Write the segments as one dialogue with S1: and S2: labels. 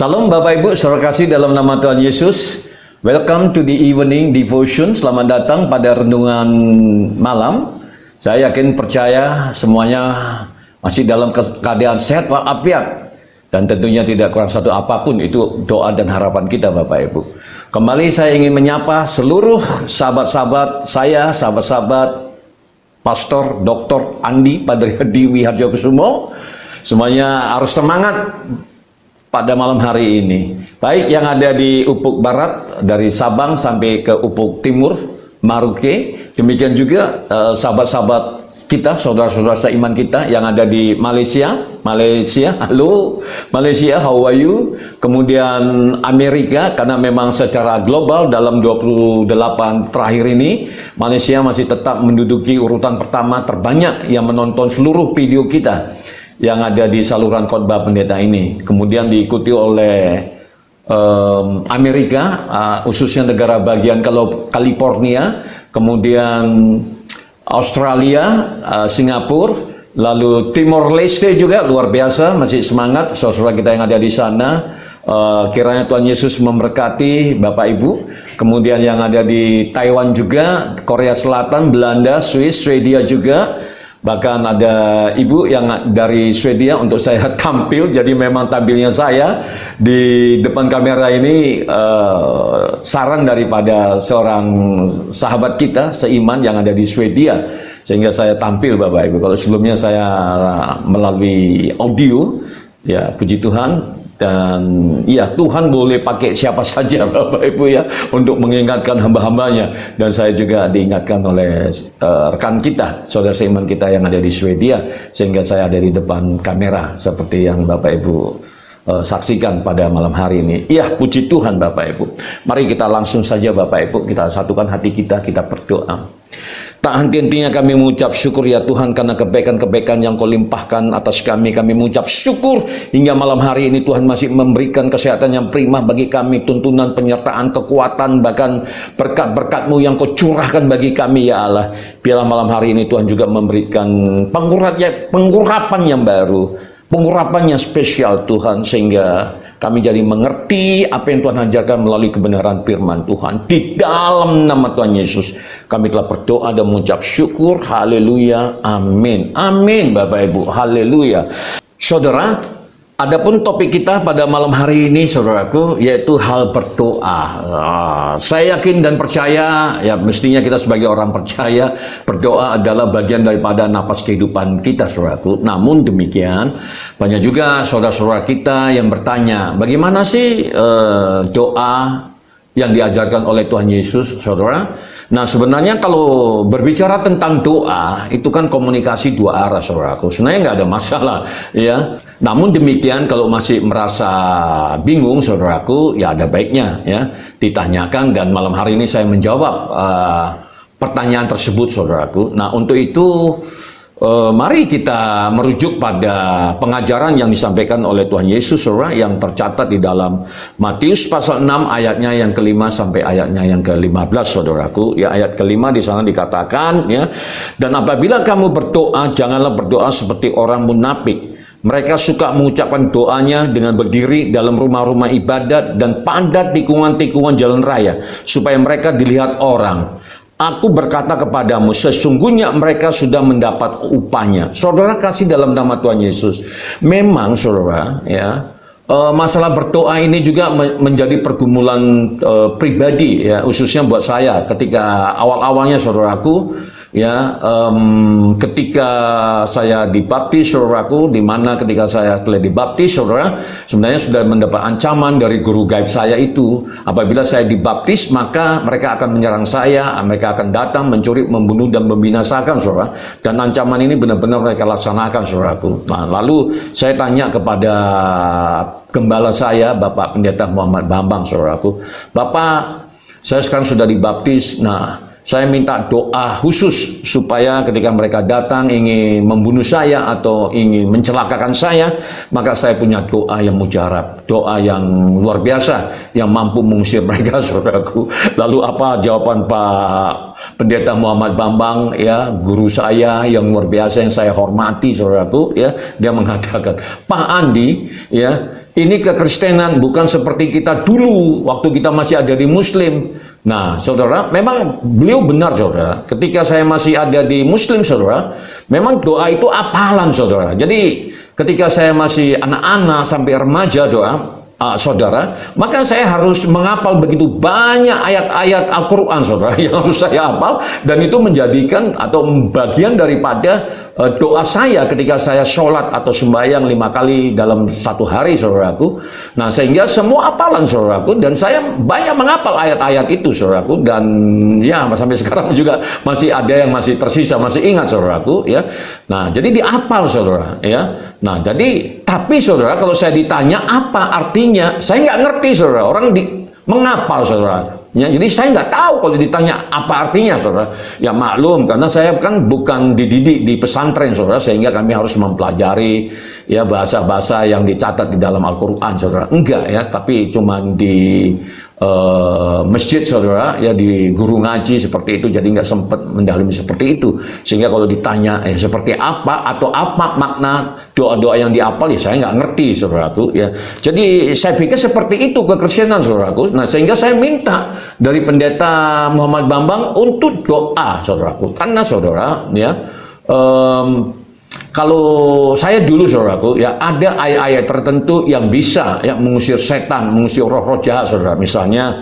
S1: Salam Bapak Ibu, saudara kasih dalam nama Tuhan Yesus. Welcome to the evening devotion. Selamat datang pada renungan malam. Saya yakin percaya semuanya masih dalam keadaan sehat walafiat. Dan tentunya tidak kurang satu apapun, itu doa dan harapan kita Bapak Ibu. Kembali saya ingin menyapa seluruh sahabat-sahabat saya, sahabat-sahabat Pastor Dr. Andi Padri Hadi Wiharjokusumo. Semuanya harus semangat pada malam hari ini. Baik yang ada di Ufuk Barat, dari Sabang sampai ke Ufuk Timur, Maruke. Demikian juga sahabat-sahabat kita, saudara-saudara seiman kita yang ada di Malaysia. Halo Malaysia, how are you? Kemudian Amerika, karena memang secara global dalam 28 terakhir ini, Malaysia masih tetap menduduki urutan pertama terbanyak yang menonton seluruh video kita yang ada di saluran khotbah pendeta ini. Kemudian diikuti oleh Amerika, khususnya negara bagian California, kemudian Australia, Singapura, lalu Timor Leste juga luar biasa, masih semangat saudara kita yang ada di sana. Kiranya Tuhan Yesus memberkati Bapak Ibu. Kemudian yang ada di Taiwan juga, Korea Selatan, Belanda, Swiss, Swedia juga. Bahkan ada ibu yang dari Swedia untuk saya tampil, jadi memang tampilnya saya di depan kamera ini saran daripada seorang sahabat kita seiman yang ada di Swedia, sehingga saya tampil Bapak Ibu. Kalau sebelumnya saya melalui audio, ya puji Tuhan. Dan ya, Tuhan boleh pakai siapa saja Bapak Ibu ya, untuk mengingatkan hamba-hambanya. Dan saya juga diingatkan oleh rekan kita, saudara seiman kita yang ada di Swedia, sehingga saya ada di depan kamera seperti yang Bapak Ibu saksikan pada malam hari ini. Iya, puji Tuhan Bapak Ibu. Mari kita langsung saja Bapak Ibu, kita satukan hati kita berdoa. Tak henti-hentinya kami mengucap syukur ya Tuhan, karena kebaikan-kebaikan yang Kau limpahkan atas kami. Kami mengucap syukur hingga malam hari ini Tuhan masih memberikan kesehatan yang prima bagi kami, tuntunan, penyertaan, kekuatan, bahkan berkat-berkat-Mu yang Kau curahkan bagi kami ya Allah. Biarlah malam hari ini Tuhan juga memberikan pengurapan yang baru, pengurapan yang spesial Tuhan, sehingga kami jadi mengerti apa yang Tuhan ajarkan melalui kebenaran firman Tuhan. Di dalam nama Tuhan Yesus, kami telah berdoa dan mengucap syukur. Haleluya. Amin. Amin Bapak Ibu. Haleluya. Saudara, adapun topik kita pada malam hari ini, saudaraku, yaitu hal berdoa. Saya yakin dan percaya, ya mestinya kita sebagai orang percaya, berdoa adalah bagian daripada napas kehidupan kita, saudaraku. Namun demikian, banyak juga saudara-saudara kita yang bertanya, bagaimana sih doa yang diajarkan oleh Tuhan Yesus, saudara? Nah, sebenarnya kalau berbicara tentang doa, itu kan komunikasi dua arah, saudaraku. Sebenarnya nggak ada masalah, ya. Namun demikian, kalau masih merasa bingung, saudaraku, ya ada baiknya, ya, ditanyakan. Dan malam hari ini saya menjawab pertanyaan tersebut, saudaraku. Nah, untuk itu, mari kita merujuk pada pengajaran yang disampaikan oleh Tuhan Yesus, saudara, yang tercatat di dalam Matius pasal 6 ayatnya yang kelima sampai ayatnya yang ke-15, saudaraku. Ya, ayat kelima di sana dikatakan, ya, dan apabila kamu berdoa, janganlah berdoa seperti orang munafik. Mereka suka mengucapkan doanya dengan berdiri dalam rumah-rumah ibadat dan pada tikungan-tikungan jalan raya, supaya mereka dilihat orang. Aku berkata kepadamu, sesungguhnya mereka sudah mendapat upahnya. Saudara kasih dalam nama Tuhan Yesus. Memang saudara, ya, masalah berdoa ini juga menjadi pergumulan pribadi, ya, khususnya buat saya. Ketika awal-awalnya saudaraku, ya, ketika saya dibaptis, saudaraku, di mana ketika saya telah dibaptis, saudara, sebenarnya sudah mendapat ancaman dari guru gaib saya itu. Apabila saya dibaptis, maka mereka akan menyerang saya, mereka akan datang, mencuri, membunuh, dan membinasakan, saudara. Dan ancaman ini benar-benar mereka laksanakan, saudaraku. Nah, lalu saya tanya kepada gembala saya, Bapak Pendeta Muhammad Bambang, saudaraku, Bapak, saya sekarang sudah dibaptis, nah, saya minta doa khusus supaya ketika mereka datang ingin membunuh saya atau ingin mencelakakan saya, maka saya punya doa yang mujarab, doa yang luar biasa yang mampu mengusir mereka, saudaraku. Lalu apa jawaban Pak Pendeta Muhammad Bambang, ya, guru saya yang luar biasa yang saya hormati, saudaraku, ya, dia mengatakan, Pak Andi, ya, Ini kekristenan bukan seperti kita dulu waktu kita masih ada di Muslim. Nah, saudara, memang beliau benar, saudara. Ketika saya masih ada di Muslim, saudara, memang doa itu hafalan, saudara. Jadi, ketika saya masih anak-anak sampai remaja doa, saudara, maka saya harus menghafal begitu banyak ayat-ayat Al-Quran, saudara, yang harus saya hafal, dan itu menjadikan atau bagian daripada doa saya ketika saya sholat atau sembahyang 5 kali dalam satu hari, saudaraku. Nah, sehingga semua hafalan, saudaraku, dan saya banyak menghafal ayat-ayat itu, saudaraku, dan ya sampai sekarang juga masih ada yang masih tersisa, masih ingat, saudaraku, ya. Nah, jadi dihafal, saudara, ya. Nah, jadi tapi saudara, kalau saya ditanya apa artinya, saya nggak ngerti, saudara. Orang menghafal, saudara. Ya, jadi saya nggak tahu kalau ditanya apa artinya, saudara. Ya maklum, karena saya kan bukan dididik di pesantren, saudara, sehingga kami harus mempelajari ya bahasa-bahasa yang dicatat di dalam Al-Quran, saudara. Enggak ya, tapi cuma di masjid, saudara, ya di guru ngaji seperti itu, jadi nggak sempat mendalami seperti itu. Sehingga kalau ditanya seperti apa atau apa makna doa-doa yang dihafal, ya saya nggak ngerti, saudaraku, ya. Jadi saya pikir seperti itu kekristenan, saudaraku. Nah, sehingga saya minta dari pendeta Muhammad Bambang untuk doa, saudaraku, karena saudara, ya, kalau saya dulu, saudaraku, ya ada ayat-ayat tertentu yang bisa ya mengusir setan, mengusir roh-roh jahat, saudara. Misalnya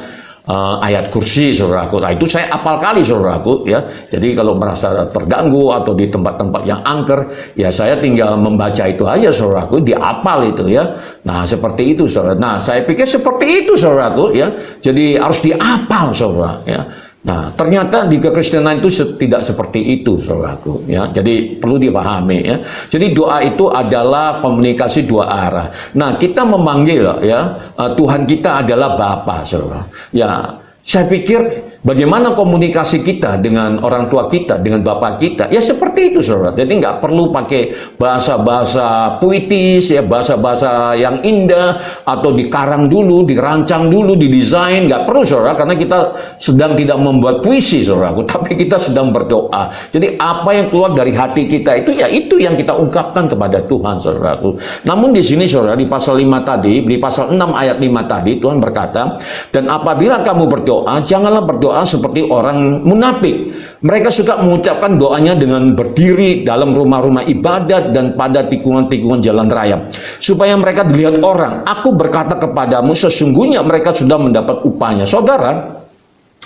S1: ayat kursi, saudaraku. Nah, itu saya apal kali, saudaraku, ya. Jadi kalau merasa terganggu atau di tempat-tempat yang angker, ya saya tinggal membaca itu aja, saudaraku, diapal itu, ya. Nah, seperti itu, saudara. Nah, saya pikir seperti itu, saudaraku, ya. Jadi harus diapal, saudara, ya. Nah, ternyata di kekristenan itu tidak seperti itu, saudaraku, ya. Jadi perlu dipahami, ya. Jadi doa itu adalah komunikasi dua arah. Nah, kita memanggil, ya, Tuhan kita adalah Bapa, saudara. Ya, saya pikir bagaimana komunikasi kita dengan orang tua kita, dengan Bapak kita, ya seperti itu, saudara. Jadi nggak perlu pakai bahasa-bahasa puitis, ya, bahasa-bahasa yang indah, atau dikarang dulu, dirancang dulu, didesain, nggak perlu, saudara, karena kita sedang tidak membuat puisi, saudaraku, tapi kita sedang berdoa. Jadi apa yang keluar dari hati kita itu, ya itu yang kita ungkapkan kepada Tuhan, saudaraku. Namun di sini, saudara, di pasal 5 tadi, di pasal 6 ayat 5 tadi, Tuhan berkata, dan apabila kamu berdoa, janganlah berdoa seperti orang munafik. Mereka suka mengucapkan doanya dengan berdiri dalam rumah-rumah ibadat dan pada tikungan-tikungan jalan raya, supaya mereka dilihat orang. Aku berkata kepadamu, sesungguhnya mereka sudah mendapat upahnya. Saudara,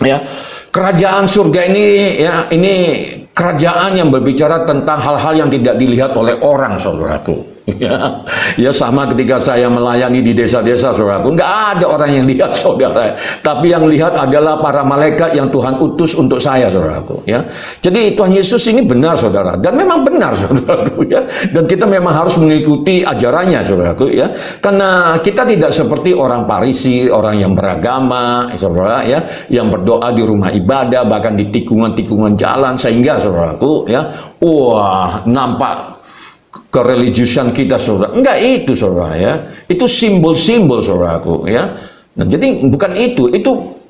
S1: ya, kerajaan surga ini, ya, ini kerajaan yang berbicara tentang hal-hal yang tidak dilihat oleh orang, saudaraku. Ya, sama ketika saya melayani di desa-desa, saudaraku, nggak ada orang yang lihat, saudara, tapi yang lihat adalah para malaikat yang Tuhan utus untuk saya, saudaraku, ya. Jadi Tuhan Yesus ini benar, saudara, dan memang benar, saudaraku, ya, dan kita memang harus mengikuti ajarannya, saudaraku, ya, karena kita tidak seperti orang Parisi, orang yang beragama, saudara, ya, yang berdoa di rumah ibadah, bahkan di tikungan-tikungan jalan, sehingga, saudaraku, ya, wah, nampak kereligiusan kita, saudara. Enggak itu, saudara, ya. Itu simbol-simbol, saudaraku, ya. Nah, jadi bukan itu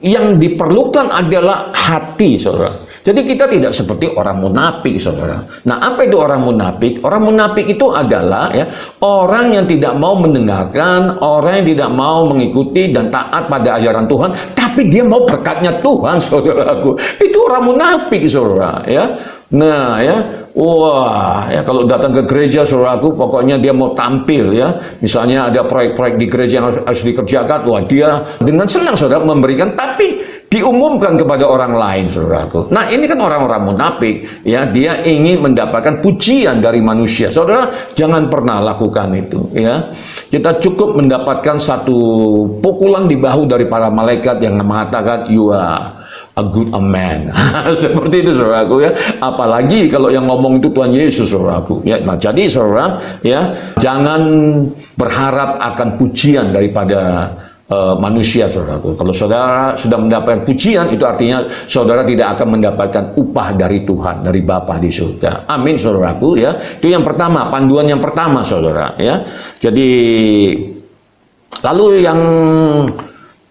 S1: yang diperlukan adalah hati, saudara. Jadi kita tidak seperti orang munafik, saudara. Nah, apa itu orang munafik? Orang munafik itu adalah, ya, orang yang tidak mau mendengarkan, orang yang tidak mau mengikuti dan taat pada ajaran Tuhan, tapi dia mau berkatnya Tuhan, saudaraku. Itu orang munafik, saudara, ya. Nah, ya, wah, ya, kalau datang ke gereja, saudaraku, pokoknya dia mau tampil, ya. Misalnya ada proyek-proyek di gereja yang harus dikerjakan, wah, dia dengan senang, saudara, memberikan, tapi diumumkan kepada orang lain, saudaraku. Nah, ini kan orang-orang munafik, ya, dia ingin mendapatkan pujian dari manusia. Saudara, jangan pernah lakukan itu, ya. Kita cukup mendapatkan satu pukulan di bahu dari para malaikat yang mengatakan, you are a good man. Seperti itu, saudaraku, ya. Apalagi kalau yang ngomong itu Tuhan Yesus, saudaraku, ya. Nah, jadi, saudara, ya, jangan berharap akan pujian daripada manusia, saudaraku. Kalau saudara sudah mendapatkan pujian, itu artinya saudara tidak akan mendapatkan upah dari Tuhan, dari Bapa di surga. Amin, saudaraku, ya. Itu yang pertama, panduan yang pertama, saudara, ya. Jadi lalu yang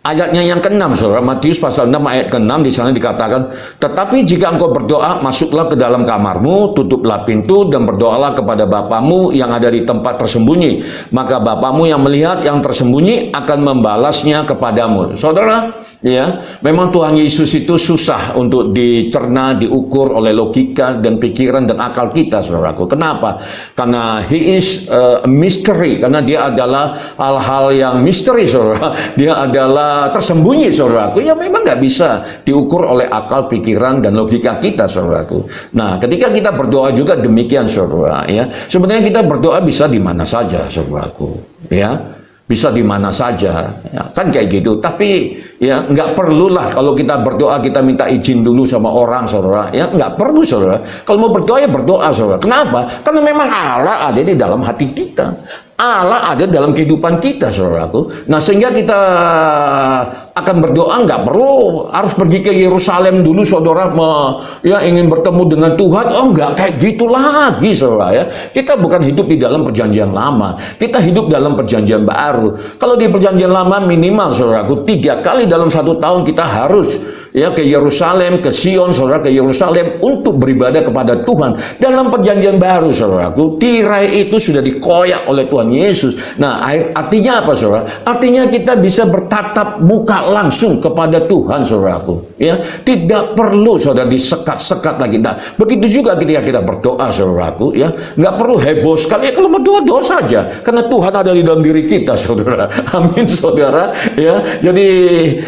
S1: Ayatnya yang ke-6, saudara, Matius pasal 6 ayat ke-6, di sana dikatakan, tetapi jika engkau berdoa, masuklah ke dalam kamarmu, tutuplah pintu, dan berdoalah kepada Bapamu yang ada di tempat tersembunyi. Maka Bapamu yang melihat yang tersembunyi akan membalasnya kepadamu. Saudara, ya, memang Tuhan Yesus itu susah untuk dicerna, diukur oleh logika dan pikiran dan akal kita, saudaraku. Kenapa? Karena He is a mystery, karena dia adalah hal-hal yang misteri, saudara. Dia adalah tersembunyi, saudaraku. Ya memang nggak bisa diukur oleh akal, pikiran dan logika kita, saudaraku. Nah, ketika kita berdoa juga demikian, saudara. Ya, sebenarnya kita berdoa bisa di mana saja, saudaraku. Ya. Bisa di mana saja, ya, kan kayak gitu. Tapi ya nggak perlulah kalau kita berdoa kita minta izin dulu sama orang, saudara. Ya nggak perlu, saudara. Kalau mau berdoa ya berdoa, saudara. Kenapa? Karena memang Allah ada di dalam hati kita. Allah ada dalam kehidupan kita, saudaraku. Nah, sehingga kita akan berdoa nggak perlu harus pergi ke Yerusalem dulu, saudara, ya ingin bertemu dengan Tuhan. Oh, nggak kayak gitu lagi, saudara. Ya, kita bukan hidup di dalam perjanjian lama, kita hidup dalam perjanjian baru. Kalau di perjanjian lama minimal, saudaraku, 3 kali dalam 1 tahun kita harus ya ke Yerusalem, ke Sion, saudara, ke Yerusalem untuk beribadah kepada Tuhan. Dalam perjanjian baru, saudaraku, tirai itu sudah dikoyak oleh Tuhan Yesus. Nah, artinya apa, saudara? Artinya kita bisa bertatap muka langsung kepada Tuhan, saudaraku. Ya, tidak perlu, saudara, disekat-sekat lagi. Nah, begitu juga ketika kita berdoa, saudaraku, ya, nggak perlu heboh sekali. Ya, kalau berdoa doa saja, karena Tuhan ada di dalam diri kita, saudara. Amin, saudara. Ya, jadi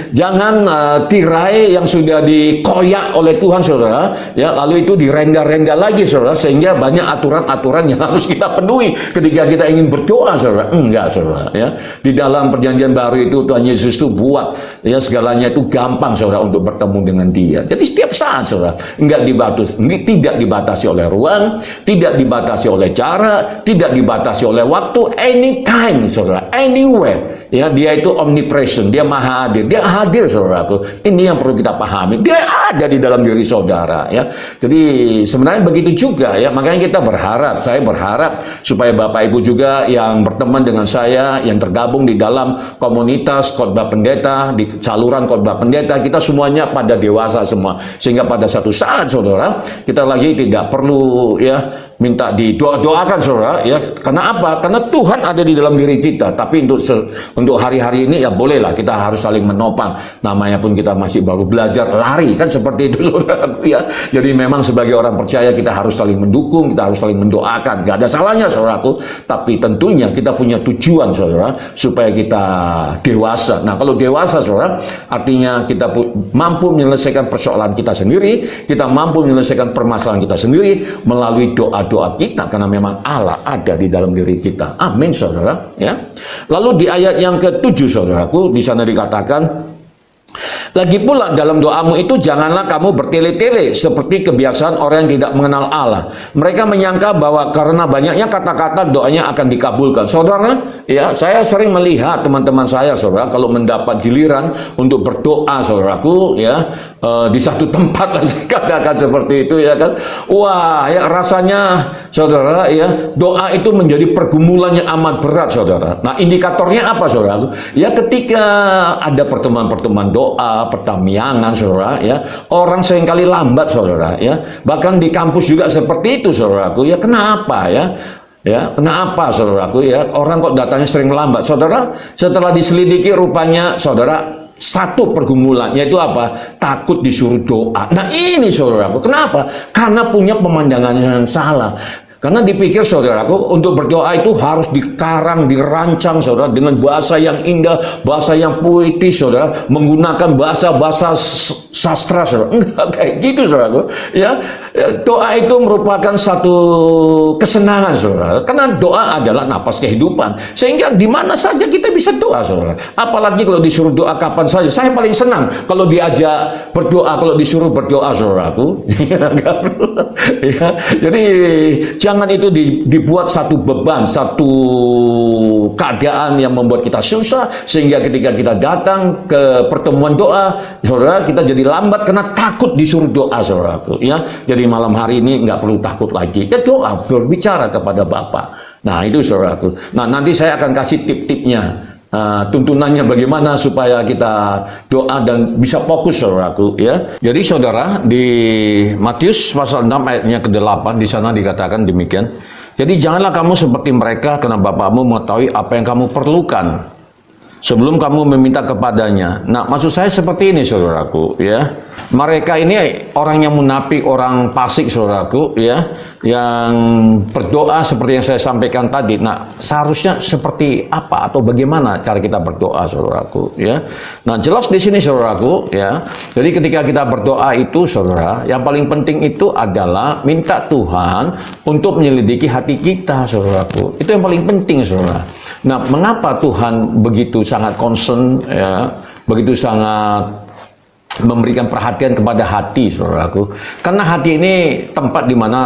S1: jangan tirai yang sudah dikoyak oleh Tuhan, saudara, ya, lalu itu direnda-renda lagi, saudara, sehingga banyak aturan-aturan yang harus kita penuhi ketika kita ingin berdoa, saudara. Enggak, saudara, ya. Di dalam perjanjian baru itu Tuhan Yesus itu buat ya segalanya itu gampang, saudara, untuk bertemu dengan Dia. Jadi setiap saat, saudara, tidak dibatasi oleh ruang, tidak dibatasi oleh cara, tidak dibatasi oleh waktu, anytime, saudara, anywhere. Ya, Dia itu omnipresent, Dia maha hadir, Dia hadir, saudaraku. Ini yang perlu kita pahami, Dia ada di dalam diri saudara, ya. Jadi sebenarnya begitu juga, ya. Makanya kita berharap, saya berharap supaya Bapak Ibu juga yang berteman dengan saya, yang tergabung di dalam komunitas khotbah pendeta, di saluran khotbah pendeta, kita semuanya pada dewasa semua, sehingga pada satu saat, saudara, kita lagi tidak perlu ya minta didoa-doakan, saudara, ya. Karena apa? Karena Tuhan ada di dalam diri kita. Tapi untuk hari-hari ini ya bolehlah kita harus saling menopang. Namanya pun kita masih baru belajar lari, kan seperti itu, saudara, ya. Jadi memang sebagai orang percaya kita harus saling mendukung, kita harus saling mendoakan. Gak ada salahnya, saudaraku. Tapi tentunya kita punya tujuan, saudara, supaya kita dewasa. Nah, kalau dewasa, saudara, artinya kita mampu menyelesaikan persoalan kita sendiri, kita mampu menyelesaikan permasalahan kita sendiri melalui doa kita, karena memang Allah ada di dalam diri kita. Amin, saudara, ya. Lalu di ayat yang ke-7, saudaraku, di sana dikatakan, lagi pula dalam doamu itu janganlah kamu bertele-tele seperti kebiasaan orang yang tidak mengenal Allah. Mereka menyangka bahwa karena banyaknya kata-kata doanya akan dikabulkan. Saudara, ya, saya sering melihat teman-teman saya, saudara, kalau mendapat giliran untuk berdoa, saudaraku, ya, di satu tempat lah katakan seperti itu, ya kan. Wah, ya rasanya, saudara, ya, doa itu menjadi pergumulan yang amat berat, saudara. Nah, indikatornya apa, saudara? Ya, ketika ada pertemuan-pertemuan doa, pertamiangan, saudara, ya, orang seringkali lambat, saudara, ya. Bahkan di kampus juga seperti itu, saudaraku. Ya, kenapa, ya? Ya, kenapa, saudaraku, ya? Orang kok datangnya sering lambat, saudara? Setelah diselidiki rupanya, saudara, satu pergumulan, yaitu apa? Takut disuruh doa. Nah, ini, saudaraku, kenapa? Karena punya pemandangan yang salah. Karena dipikir, saudaraku, untuk berdoa itu harus dikarang, dirancang, saudara, dengan bahasa yang indah, bahasa yang puitis, saudara, menggunakan bahasa-bahasa sastra, saudara. Enggak kayak gitu, saudaraku. Ya, doa itu merupakan satu kesenangan, saudara. Karena doa adalah napas kehidupan. Sehingga di mana saja kita bisa doa, saudara. Apalagi kalau disuruh doa kapan saja. Saya paling senang kalau diajak berdoa, kalau disuruh berdoa, saudaraku. Ya, jadi jangan itu dibuat satu beban, satu keadaan yang membuat kita susah, sehingga ketika kita datang ke pertemuan doa, saudara, kita jadi lambat karena takut disuruh doa, saudaraku, ya. Jadi malam hari ini nggak perlu takut lagi, ya, doa, berbicara kepada Bapa. Nah, itu, saudaraku. Nah, nanti saya akan kasih tip-tipnya. tuntunannya bagaimana supaya kita doa dan bisa fokus, saudaraku, ya. Jadi saudara, di Matius pasal 6 ayatnya ke-8 di sana dikatakan demikian. Jadi janganlah kamu seperti mereka, karena Bapamu mengetahui apa yang kamu perlukan sebelum kamu meminta kepadanya. Nah, maksud saya seperti ini, saudaraku, ya. Mereka ini orang yang munafik, orang fasik, saudaraku, ya, yang berdoa seperti yang saya sampaikan tadi. Nah, seharusnya seperti apa atau bagaimana cara kita berdoa, saudaraku, ya. Nah, jelas di sini, saudaraku, ya. Jadi ketika kita berdoa itu, saudara, yang paling penting itu adalah minta Tuhan untuk menyelidiki hati kita, saudaraku. Itu yang paling penting, saudara. Nah, mengapa Tuhan begitu sangat concern, ya, begitu sangat memberikan perhatian kepada hati, saudaraku? Karena hati ini tempat di mana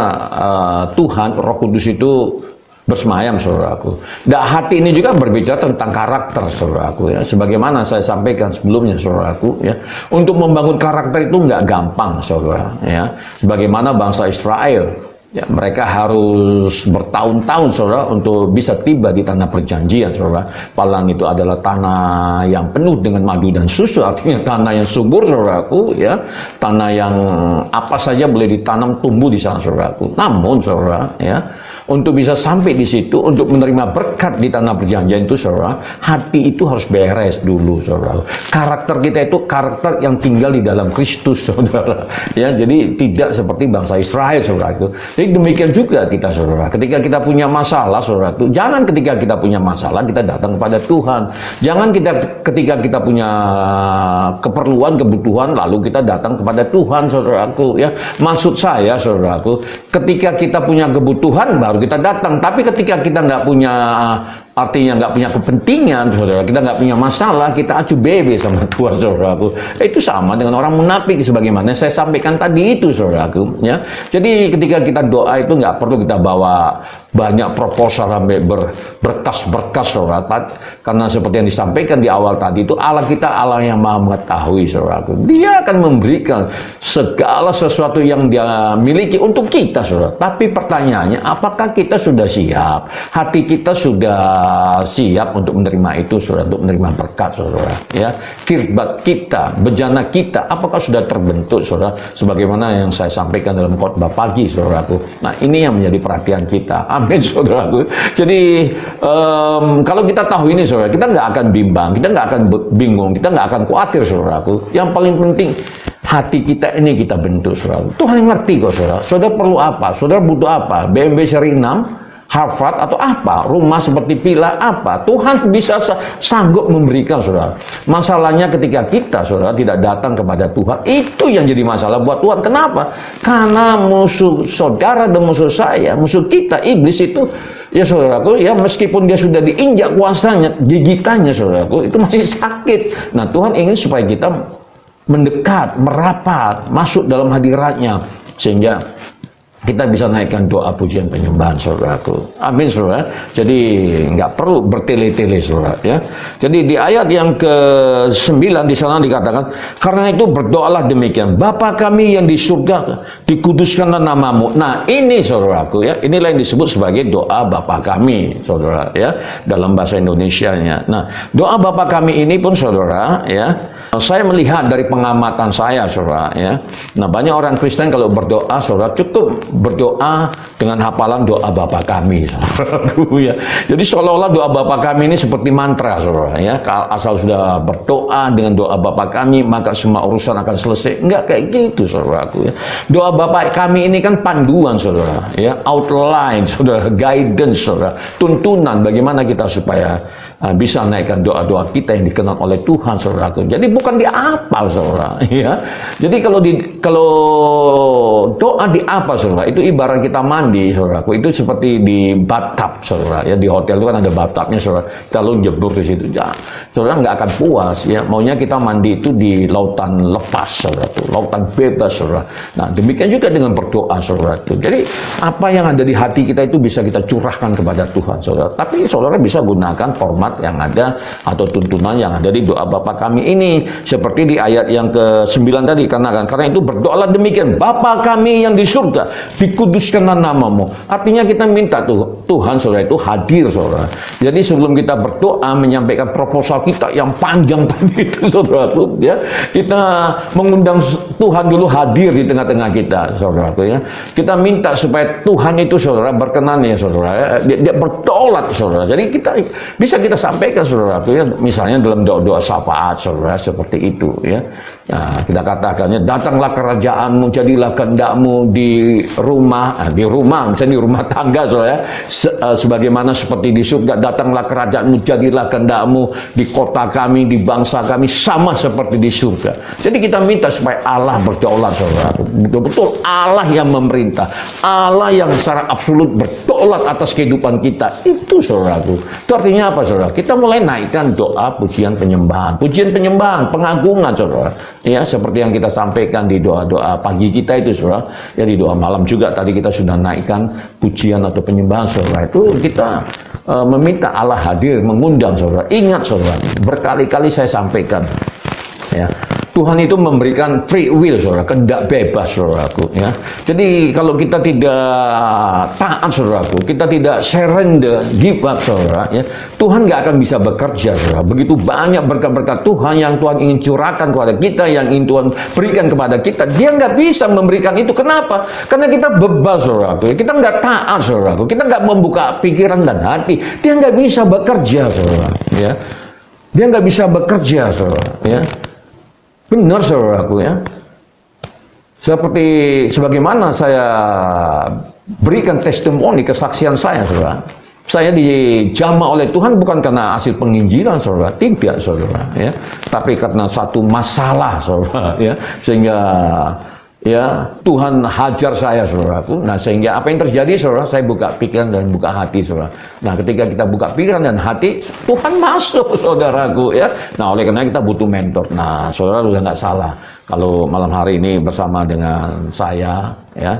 S1: Tuhan, Roh Kudus itu bersemayam, saudaraku. Dan hati ini juga berbicara tentang karakter, saudaraku, ya. Sebagaimana saya sampaikan sebelumnya, saudaraku, ya. Untuk membangun karakter itu nggak gampang, saudara, ya. Sebagaimana bangsa Israel, ya, mereka harus bertahun-tahun, saudara, untuk bisa tiba di tanah perjanjian, saudara. Palang itu adalah tanah yang penuh dengan madu dan susu, artinya tanah yang subur, saudaraku, ya. Tanah yang apa saja boleh ditanam tumbuh di sana, saudaraku. Namun, saudara, ya, untuk bisa sampai di situ, untuk menerima berkat di tanah perjanjian itu, saudara, hati itu harus beres dulu, saudara. Karakter kita itu karakter yang tinggal di dalam Kristus, saudara. Ya, jadi tidak seperti bangsa Israel, saudara itu. Jadi demikian juga kita, saudara. Ketika kita punya masalah, saudara itu, jangan ketika kita punya masalah kita datang kepada Tuhan. Jangan ketika kita punya keperluan, kebutuhan, lalu kita datang kepada Tuhan, saudaraku, ya. Maksud saya, saudaraku, ketika kita punya kebutuhan baru kita datang, tapi ketika kita nggak punya, artinya nggak punya kepentingan, saudara, kita nggak punya masalah, kita acuh bebe sama Tuhan, saudaraku. Itu sama dengan orang munafik, sebagaimana saya sampaikan tadi itu, saudaraku, ya. Jadi ketika kita doa itu nggak perlu kita bawa banyak proposal sampai berkas-berkas, saudara. Karena seperti yang disampaikan di awal tadi itu, Allah kita Allah yang maha mengetahui, saudaraku. Dia akan memberikan segala sesuatu yang dia miliki untuk kita, saudara. Tapi pertanyaannya, apakah kita sudah siap? Hati kita sudah siap untuk menerima itu, saudara, untuk menerima berkat, saudara, ya. Kirbat kita, bejana kita, apakah sudah terbentuk, saudara, sebagaimana yang saya sampaikan dalam khotbah pagi, saudaraku. Nah, ini yang menjadi perhatian kita. Amin, saudaraku. Jadi kalau kita tahu ini, saudara, kita nggak akan bimbang, kita nggak akan bingung, kita nggak akan khawatir, saudaraku. Yang paling penting hati kita ini kita bentuk, saudara. Tuhan yang ngerti kok, saudara. Saudara perlu apa? Saudara butuh apa? BMW seri 6, Harvard atau apa? Rumah seperti villa apa? Tuhan bisa sanggup memberikan, saudara. Masalahnya ketika kita, saudara, tidak datang kepada Tuhan, itu yang jadi masalah buat Tuhan. Kenapa? Karena musuh saudara dan musuh saya, musuh kita, iblis itu, ya saudaraku, ya meskipun dia sudah diinjak kuasanya, gigitannya, saudaraku, itu masih sakit. Nah, Tuhan ingin supaya kita mendekat, merapat, masuk dalam hadiratnya, sehingga kita bisa naikkan doa pujian penyembahan, saudaraku. Amin, saudara. Jadi nggak perlu bertele-tele, saudara, ya. Jadi di ayat yang ke-9 di sana dikatakan, karena itu berdoalah demikian, Bapa kami yang di surga, dikuduskanlah namamu. Nah, ini, saudaraku, ya, inilah yang disebut sebagai doa Bapa kami, saudara, ya, dalam bahasa Indonesianya. Nah, doa Bapa kami ini pun, saudara, ya, saya melihat dari pengamatan saya, saudara, ya. Nah, banyak orang Kristen kalau berdoa, saudara, cukup berdoa dengan hafalan doa Bapa kami, saudaraku, ya. Jadi seolah-olah doa Bapa kami ini seperti mantra, saudara, ya. Asal sudah berdoa dengan doa Bapa kami, maka semua urusan akan selesai. Enggak kayak gitu, saudaraku, ya. Doa Bapa kami ini kan panduan, saudara, ya, outline, saudara, guidance, saudara, tuntunan bagaimana kita supaya bisa naikkan doa-doa kita yang dikenal oleh Tuhan, saudaraku. Jadi bukan diapal, saudara, ya. Jadi kalau doa diapal, saudara, itu ibarat kita mandi, saudaraku. Itu seperti di bathtub, saudara, ya. Di hotel itu kan ada bathtubnya, saudara. Kita lalu jebur di situ, ya. Saudara nggak akan puas, ya. Maunya kita mandi itu di lautan lepas, saudara, lautan bebas, saudara. Nah, demikian juga dengan berdoa, saudara. Jadi apa yang ada di hati kita itu bisa kita curahkan kepada Tuhan, saudara. Tapi saudara bisa gunakan format yang ada atau tuntunan yang ada di doa Bapa kami ini, seperti di ayat yang ke-9 tadi, karena itu berdoalah demikian, Bapa kami yang di surga, dikuduskanlah namamu. Artinya kita minta tuh Tuhan saudara itu hadir saudara. Jadi sebelum kita berdoa menyampaikan proposal kita yang panjang tadi itu saudara ya, kita mengundang Tuhan dulu hadir di tengah-tengah kita saudara ya. Kita minta supaya Tuhan itu saudara berkenan ya saudara, dia berdaulat saudara. Jadi kita sampaikan saudara ya, misalnya dalam doa-doa syafaat saudara seperti itu ya. Nah, kita katakannya datanglah kerajaanmu, jadilah kehendakmu di rumah, misalnya di rumah tangga saudara, sebagaimana seperti di surga. Datanglah kerajaanmu, jadilah kehendakmu di kota kami, di bangsa kami, sama seperti di surga. Jadi kita minta supaya Allah berdaulat saudara, betul-betul Allah yang memerintah, Allah yang secara absolut berdaulat atas kehidupan kita. Itu saudaraku. Itu artinya apa saudara? Kita mulai naikkan doa, pujian, penyembahan, pengagungan saudara. Ya, seperti yang kita sampaikan di doa-doa pagi kita itu saudara, ya di doa malam juga tadi kita sudah naikkan pujian atau penyembahan saudara. Itu kita meminta Allah hadir, mengundang saudara. Ingat saudara, berkali-kali saya sampaikan ya, Tuhan itu memberikan free will saudara, kehendak bebas saudaraku ya. Jadi kalau kita tidak taat saudaraku, kita tidak surrender, give up saudara ya, Tuhan nggak akan bisa bekerja saudara. Begitu banyak berkat-berkat Tuhan yang Tuhan ingin curahkan kepada kita, yang ingin Tuhan berikan kepada kita, dia nggak bisa memberikan itu. Kenapa? Karena kita bebas saudaraku, kita nggak taat saudaraku, kita nggak membuka pikiran dan hati, dia nggak bisa bekerja saudara ya. Dia nggak bisa bekerja saudara ya. Benar saudaraku ya. Seperti sebagaimana saya berikan testimoni kesaksian saya saudara. Saya dijamah oleh Tuhan bukan karena hasil penginjilan saudara, tidak saudara ya. Tapi karena satu masalah saudara ya. Sehingga ya Tuhan hajar saya saudaraku. Nah sehingga apa yang terjadi saudara, saya buka pikiran dan buka hati saudara. Nah ketika kita buka pikiran dan hati, Tuhan masuk saudaraku ya. Nah oleh karena kita butuh mentor. Nah saudara udah nggak salah kalau malam hari ini bersama dengan saya ya.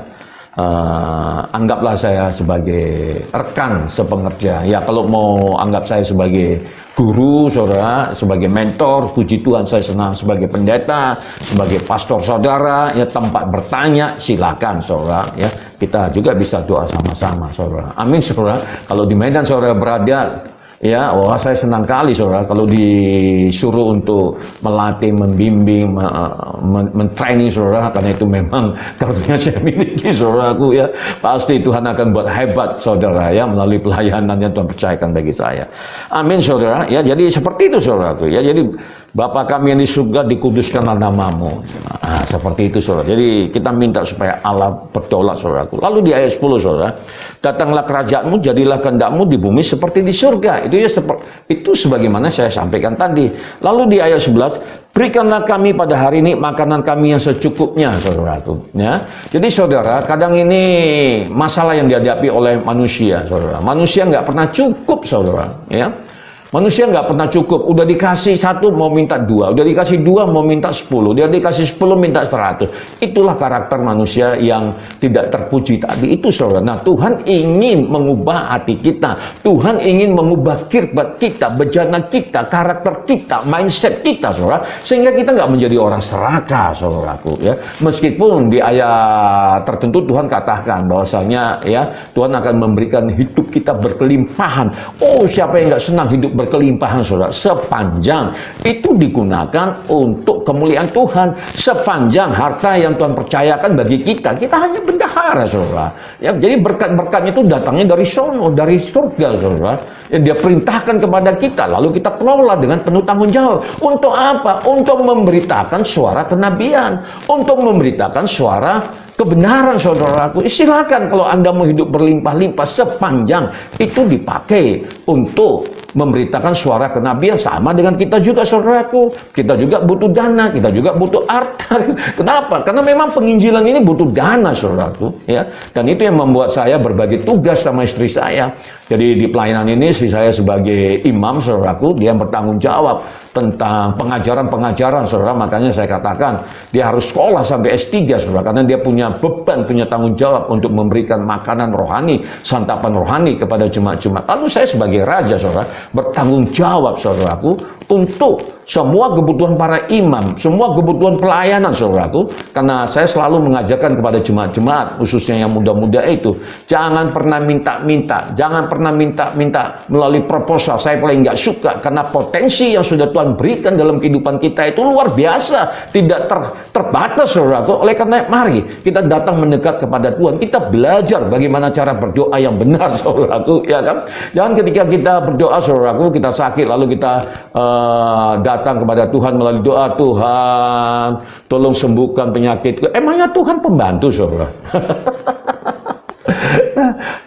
S1: Anggaplah saya sebagai rekan sepengerja ya. Kalau mau anggap saya sebagai guru saudara, sebagai mentor, puji Tuhan saya senang. Sebagai pendeta, sebagai pastor saudara ya, tempat bertanya silakan saudara ya. Kita juga bisa doa sama-sama saudara. Amin saudara. Kalau di Medan saudara berada ya, wah saya senang kali saudara kalau disuruh untuk melatih, membimbing, mentraining saudara, karena itu memang karunia saya miliki saudaraku ya. Pasti Tuhan akan buat hebat saudara ya melalui pelayanan yang Tuhan percayakan bagi saya. Amin saudara ya. Jadi seperti itu saudaraku ya. Jadi Bapa kami yang di surga, dikuduskanlah namamu. Nah, seperti itu saudara. Jadi kita minta supaya Allah berdaulat saudaraku. Lalu di ayat 10 saudara, datanglah kerajaanmu, jadilah kehendakmu di bumi seperti di surga. Itu sebagaimana saya sampaikan tadi. Lalu di ayat 11, berikanlah kami pada hari ini makanan kami yang secukupnya saudaraku ya. Jadi saudara, kadang ini masalah yang dihadapi oleh manusia saudara. Manusia nggak pernah cukup saudara ya. Manusia nggak pernah cukup. Udah dikasih 1 mau minta 2, udah dikasih 2 mau minta 10, dia dikasih 10 minta 100. Itulah karakter manusia yang tidak terpuji tadi itu saudara. Nah Tuhan ingin mengubah hati kita, Tuhan ingin mengubah kirbat kita, bejana kita, karakter kita, mindset kita saudara, sehingga kita nggak menjadi orang serakah saudaraku ya. Meskipun di ayat tertentu Tuhan katakan bahwasanya ya Tuhan akan memberikan hidup kita berkelimpahan. Oh siapa yang nggak senang hidup berkelimpahan saudara, sepanjang itu digunakan untuk kemuliaan Tuhan, sepanjang harta yang Tuhan percayakan bagi kita, kita hanya bendahara saudara ya. Jadi berkat-berkatnya itu datangnya dari sono, dari surga saudara ya. Dia perintahkan kepada kita, lalu kita kelola dengan penuh tanggung jawab. Untuk apa? Untuk memberitakan suara kenabian, untuk memberitakan suara kebenaran saudaraku. Silakan kalau Anda mau hidup berlimpah-limpah, sepanjang itu dipakai untuk memberitakan suara kenabian. Sama dengan kita juga saudaraku, kita juga butuh dana, kita juga butuh harta. Kenapa? Karena memang penginjilan ini butuh dana saudaraku ya. Dan itu yang membuat saya berbagi tugas sama istri saya. Jadi di pelayanan ini istri saya sebagai imam saudaraku, dia bertanggung jawab tentang pengajaran-pengajaran saudara. Makanya saya katakan dia harus sekolah sampai S3 saudara, karena dia punya beban, punya tanggung jawab untuk memberikan makanan rohani, santapan rohani kepada jemaat-jemaat. Lalu saya sebagai raja saudara bertanggung jawab saudaraku untuk semua kebutuhan para imam, semua kebutuhan pelayanan, saudaraku. Karena saya selalu mengajarkan kepada jemaat-jemaat, khususnya yang muda-muda itu, jangan pernah minta-minta, jangan pernah minta-minta melalui proposal. Saya paling nggak suka, karena potensi yang sudah Tuhan berikan dalam kehidupan kita itu luar biasa, tidak terbatas, saudaraku. Oleh karena mari kita datang mendekat kepada Tuhan, kita belajar bagaimana cara berdoa yang benar, saudaraku, ya kan? Jangan ketika kita berdoa, saudaraku, kita sakit lalu kita datang kepada Tuhan melalui doa, Tuhan tolong sembuhkan penyakitku. Emangnya Tuhan pembantu, saudara?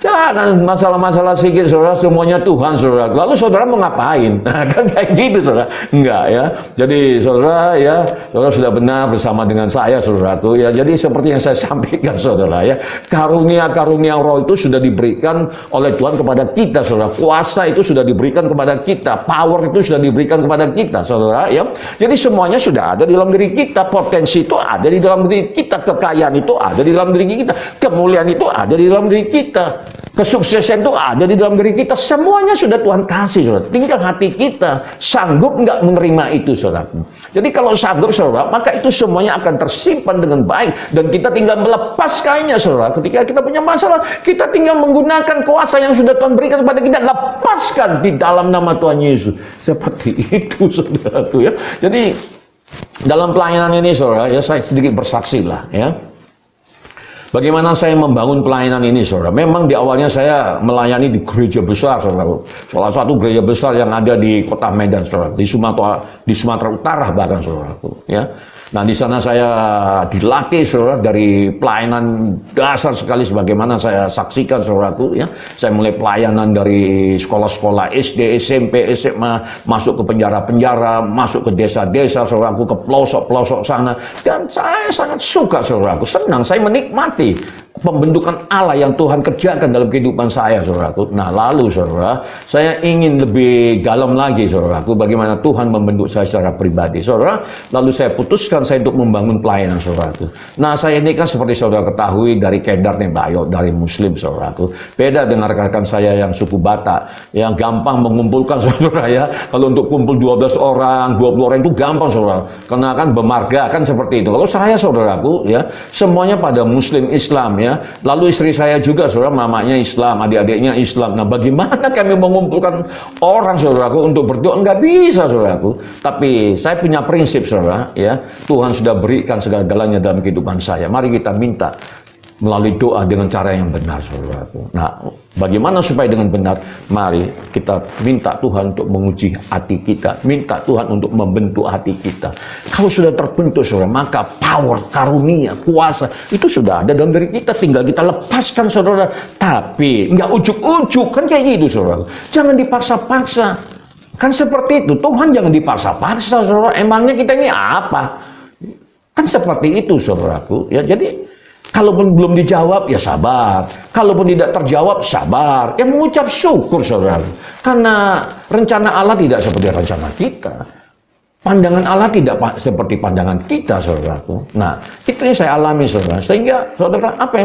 S1: Jangan masalah-masalah sedikit, saudara, semuanya Tuhan, saudara. Lalu saudara mau ngapain? Nah, kan kayak gitu, saudara. Enggak, ya. Jadi saudara, ya, saudara sudah benar bersama dengan saya, saudaraku, ya. Jadi seperti yang saya sampaikan, saudara, ya, karunia-karunia roh itu sudah diberikan oleh Tuhan kepada kita, saudara. Kuasa itu sudah diberikan kepada kita, power itu sudah diberikan kepada kita, saudara, ya. Jadi semuanya sudah ada di dalam diri kita, potensi itu ada di dalam diri kita, kekayaan itu ada di dalam diri kita, kemuliaan itu ada di dalam diri kita, kesuksesan itu ada di dalam diri kita. Semuanya sudah Tuhan kasih, saudara. Tinggal hati kita sanggup nggak menerima itu, saudara. Jadi kalau sanggup, saudara, maka itu semuanya akan tersimpan dengan baik dan kita tinggal melepaskannya, saudara. Ketika kita punya masalah, kita tinggal menggunakan kuasa yang sudah Tuhan berikan kepada kita, lepaskan di dalam nama Tuhan Yesus. Seperti itu, saudara, tuh, ya. Jadi dalam pelayanan ini, saudara, ya, saya sedikit bersaksi lah, ya. Bagaimana saya membangun pelayanan ini, saudara? Memang di awalnya saya melayani di gereja besar, saudara. Salah satu gereja besar yang ada di kota Medan, saudara. Di Sumatera Utara bahkan, saudara. Ya. Nah, di sana saya dilatih, saudara, dari pelayanan dasar sekali sebagaimana saya saksikan, saudaraku, ya. Saya mulai pelayanan dari sekolah-sekolah SD, SMP, SMA, masuk ke penjara-penjara, masuk ke desa-desa, saudaraku, ke pelosok-pelosok sana. Dan saya sangat suka, saudaraku, senang, saya menikmati pembentukan Allah yang Tuhan kerjakan dalam kehidupan saya, saudaraku. Nah, lalu, saudara, saya ingin lebih dalam lagi, saudaraku, bagaimana Tuhan membentuk saya secara pribadi, saudara. Lalu saya putuskan saya untuk membangun pelayanan, saudaraku. Nah, saya ini kan seperti saudara ketahui dari Kendar nih, Bayo, dari Muslim, saudaraku. Beda dengan rekan-rekan saya yang suku Batak, yang gampang mengumpulkan, saudara, ya. Kalau untuk kumpul 12 orang, 20 orang itu gampang, saudara. Karena kan bermarga, kan seperti itu. Kalau saya, saudaraku, ya, semuanya pada Muslim Islam, ya. Lalu istri saya juga, saudara, mamanya Islam, adik-adiknya Islam. Nah, bagaimana kami mengumpulkan orang, saudaraku, untuk berdoa? Enggak bisa, saudaraku. Tapi saya punya prinsip, saudara, ya. Tuhan sudah berikan segala-galanya dalam kehidupan saya. Mari kita minta melalui doa dengan cara yang benar, saudaraku. Nah, bagaimana supaya dengan benar? Mari kita minta Tuhan untuk menguji hati kita, minta Tuhan untuk membentuk hati kita. Kalau sudah terbentuk, saudara, maka power, karunia, kuasa itu sudah ada dalam diri kita, tinggal kita lepaskan, saudara. Tapi nggak ujuk-ujuk, kan kayak gitu, saudara. Jangan dipaksa-paksa. Kan seperti itu, Tuhan jangan dipaksa-paksa, saudara. Emangnya kita ini apa? Kan seperti itu, saudaraku, ya. Jadi kalaupun belum dijawab, ya sabar. Kalaupun tidak terjawab, sabar. Ya mengucap syukur, saudara. Karena rencana Allah tidak seperti rencana kita. Pandangan Allah tidak seperti pandangan kita, saudaraku. Nah, itu yang saya alami, saudara. Sehingga, saudara, apa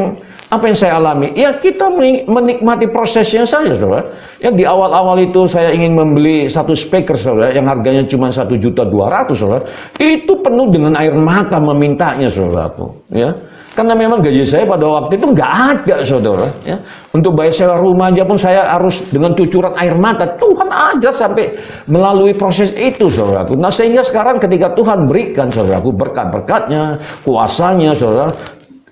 S1: yang saya alami? Ya, kita menikmati prosesnya saja, saudara. Yang di awal-awal itu saya ingin membeli satu speaker, saudara, yang harganya cuma 1.200.000, saudara. Itu penuh dengan air mata memintanya, saudaraku. Ya. Karena memang gaji saya pada waktu itu nggak ada, saudara. Ya. Untuk bayar sewa rumah aja pun saya harus dengan cucuran air mata. Tuhan aja sampai melalui proses itu, saudaraku. Nah, sehingga sekarang ketika Tuhan berikan, saudaraku, berkat-berkatnya, kuasanya, saudara,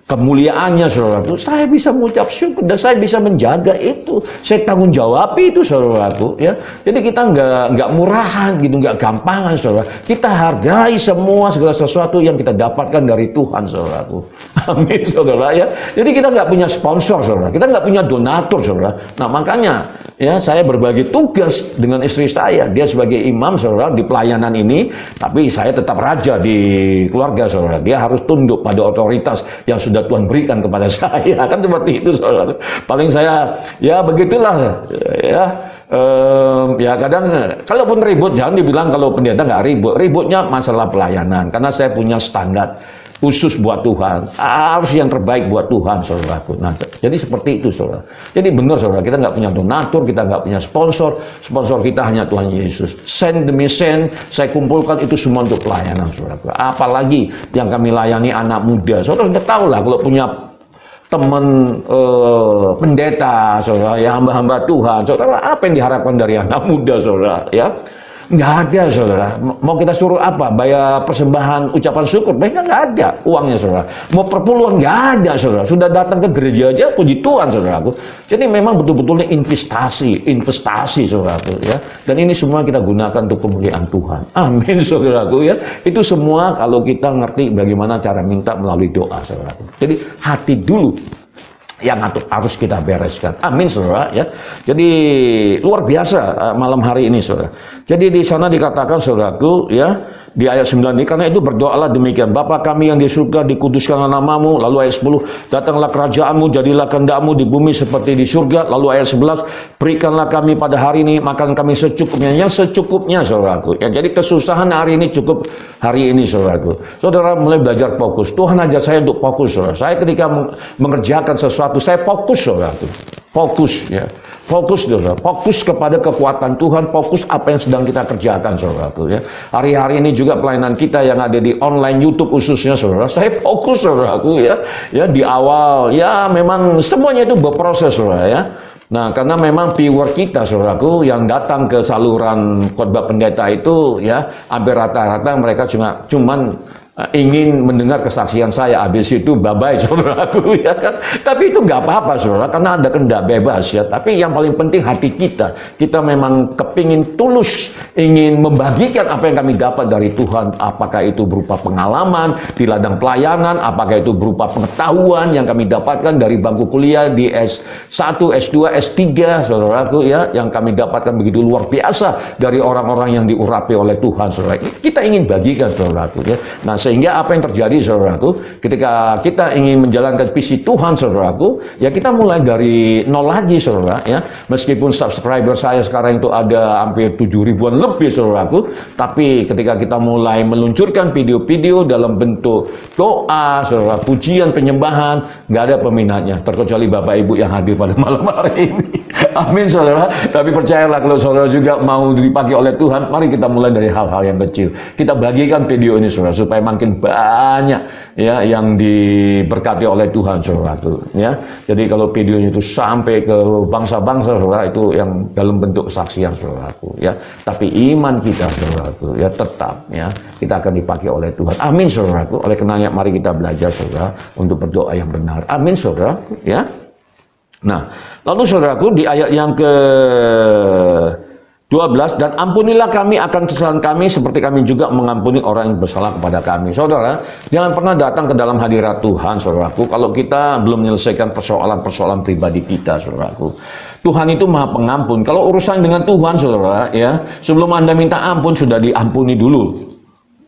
S1: kemuliaannya, saudaraku, saya bisa mengucap syukur dan saya bisa menjaga itu. Saya tanggung jawab itu, saudaraku, ya. Jadi kita nggak murahan gitu, nggak gampangan, saudara. Kita hargai semua segala sesuatu yang kita dapatkan dari Tuhan, saudaraku. Amin, saudara, ya. Jadi kita nggak punya sponsor, saudara. Kita nggak punya donatur, saudara. Nah, makanya ya saya berbagi tugas dengan istri saya. Dia sebagai imam, saudara, di pelayanan ini, tapi saya tetap raja di keluarga, saudara. Dia harus tunduk pada otoritas yang sudah Tuhan berikan kepada saya, kan seperti itu, saudara. Paling saya, ya begitulah, ya. Ya kadang, kalaupun ribut, jangan dibilang kalau pendeta nggak ribut. Ributnya masalah pelayanan, karena saya punya standar. khusus buat Tuhan, harus yang terbaik buat Tuhan, saudaraku. Nah, jadi seperti itu, saudara. Jadi benar, saudara, kita nggak punya donatur, kita nggak punya sponsor, sponsor kita hanya Tuhan Yesus. Sen demi sen, saya kumpulkan itu semua untuk pelayanan, saudaraku. Apalagi yang kami layani anak muda, saudara sudah tahu lah kalau punya teman pendeta, saudara, ya hamba-hamba Tuhan, saudara, apa yang diharapkan dari anak muda, saudara, ya? Nggak ada, saudara. Mau kita suruh apa? Bayar persembahan ucapan syukur, mereka nggak ada uangnya, saudara. Mau perpuluhan, nggak ada, saudara. Sudah datang ke gereja aja, puji Tuhan, saudaraku. Jadi memang betul-betulnya investasi, saudaraku, ya. Dan ini semua kita gunakan untuk kemuliaan Tuhan. Amin, saudaraku, ya. Itu semua kalau kita ngerti bagaimana cara minta melalui doa, saudaraku. Jadi hati dulu yang harus kita bereskan. Amin, saudara, ya. Jadi luar biasa malam hari ini, saudara. Jadi di sana dikatakan, saudaraku, ya, di ayat 9 ini, karena itu berdoalah demikian, Bapa kami yang di surga, dikuduskanlah namamu. Lalu ayat 10, datanglah kerajaanmu, jadilah kehendakmu di bumi seperti di surga. Lalu ayat 11, berikanlah kami pada hari ini makan kami secukupnya. Yang secukupnya, saudaraku, ya. Jadi kesusahan hari ini cukup hari ini, saudaraku. Saudara mulai belajar fokus. Tuhan ajar saya untuk fokus, saudara. Saya ketika mengerjakan sesuatu, saya fokus, saudaraku. Fokus, ya. Fokus, saudara. Fokus kepada kekuatan Tuhan, fokus apa yang sedang kita kerjakan, saudaraku, ya. Hari-hari ini juga pelayanan kita yang ada di online YouTube khususnya, saudara. Saya fokus, saudaraku, ya. Ya, di awal, ya memang semuanya itu berproses, saudara, ya. Nah, karena memang viewer kita, saudaraku, yang datang ke saluran khotbah pendeta itu, ya, hampir rata-rata mereka cuman ingin mendengar kesaksian saya, habis itu bye-bye, saudaraku, ya kan. Tapi itu nggak apa-apa, saudara, karena ada kehendak bebas, ya. Tapi yang paling penting hati kita memang kepingin tulus, ingin membagikan apa yang kami dapat dari Tuhan, apakah itu berupa pengalaman di ladang pelayanan, apakah itu berupa pengetahuan yang kami dapatkan dari bangku kuliah di S1, S2, S3, saudaraku, ya, yang kami dapatkan begitu luar biasa dari orang-orang yang diurapi oleh Tuhan, saudara. Kita ingin bagikan, saudaraku, ya. Nah, sehingga apa yang terjadi, saudaraku, ketika kita ingin menjalankan visi Tuhan, saudaraku, ya kita mulai dari nol lagi, saudara, ya. Meskipun subscriber saya sekarang itu ada hampir 7.000-an lebih, saudaraku, tapi ketika kita mulai meluncurkan video-video dalam bentuk doa, saudara, pujian, penyembahan, nggak ada peminatnya, terkecuali Bapak Ibu yang hadir pada malam hari ini. Amin, saudara. Tapi percayalah, kalau saudara juga mau dipakai oleh Tuhan, mari kita mulai dari hal-hal yang kecil. Kita bagikan video ini, saudara, supaya makin banyak, ya, yang diberkati oleh Tuhan, saudaraku, ya. Jadi kalau videonya itu sampai ke bangsa-bangsa, saudara, itu yang dalam bentuk kesaksian, saudaraku, ya. Tapi iman kita, saudaraku, ya, tetap, ya, kita akan dipakai oleh Tuhan. Amin, saudaraku. Oleh karenanya mari kita belajar, saudara, untuk berdoa yang benar. Amin, saudara, ya. Nah, lalu saudaraku di ayat yang ke 12, dan ampunilah kami akan kesalahan kami seperti kami juga mengampuni orang yang bersalah kepada kami. Saudara, jangan pernah datang ke dalam hadirat Tuhan, saudaraku, kalau kita belum menyelesaikan persoalan-persoalan pribadi kita, saudaraku. Tuhan itu Maha Pengampun. Kalau urusan dengan Tuhan, saudara, ya, sebelum Anda minta ampun sudah diampuni dulu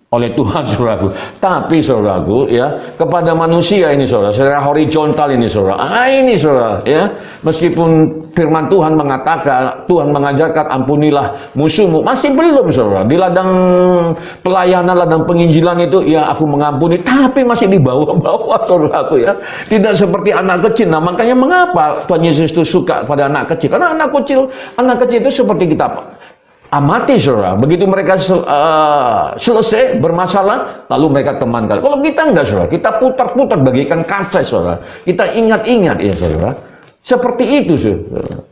S1: oleh Tuhan, saudaraku. Tapi, saudaraku, ya, kepada manusia ini, saudara, secara horizontal ini, saudara, ini, saudara, ya, meskipun firman Tuhan mengatakan, Tuhan mengajarkan ampunilah musuhmu, masih belum, saudara. Di ladang pelayanan, ladang penginjilan itu, ya, aku mengampuni, tapi masih di bawah-bawah, saudaraku, ya. Tidak seperti anak kecil. Nah, makanya mengapa Tuhan Yesus itu suka pada anak kecil? Karena anak kecil itu seperti kita amati, saudara. Begitu mereka selesai bermasalah, lalu mereka temankan. Kalau kita enggak, saudara, kita putar-putar bagikan kaset, saudara. Kita ingat-ingat, ya, saudara. Seperti itu, saudara.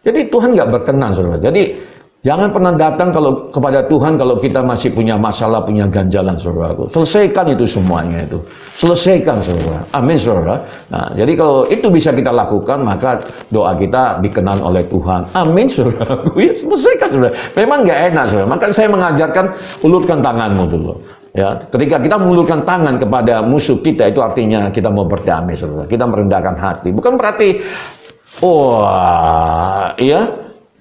S1: Jadi Tuhan nggak berkenan, saudara. Jadi jangan pernah datang kepada Tuhan kalau kita masih punya masalah, punya ganjalan, saudaraku. Selesaikan itu semuanya itu. Selesaikan, saudara. Amin, saudara. Nah, jadi kalau itu bisa kita lakukan, maka doa kita dikenan oleh Tuhan. Amin, saudaraku. Ya, selesaikan, saudara. Memang nggak enak, saudara. Maka saya mengajarkan, ulurkan tanganmu dulu. Ya, ketika kita mengulurkan tangan kepada musuh kita, itu artinya kita mau berdamai, saudara. Kita merendahkan hati. Bukan berarti, wah, ya,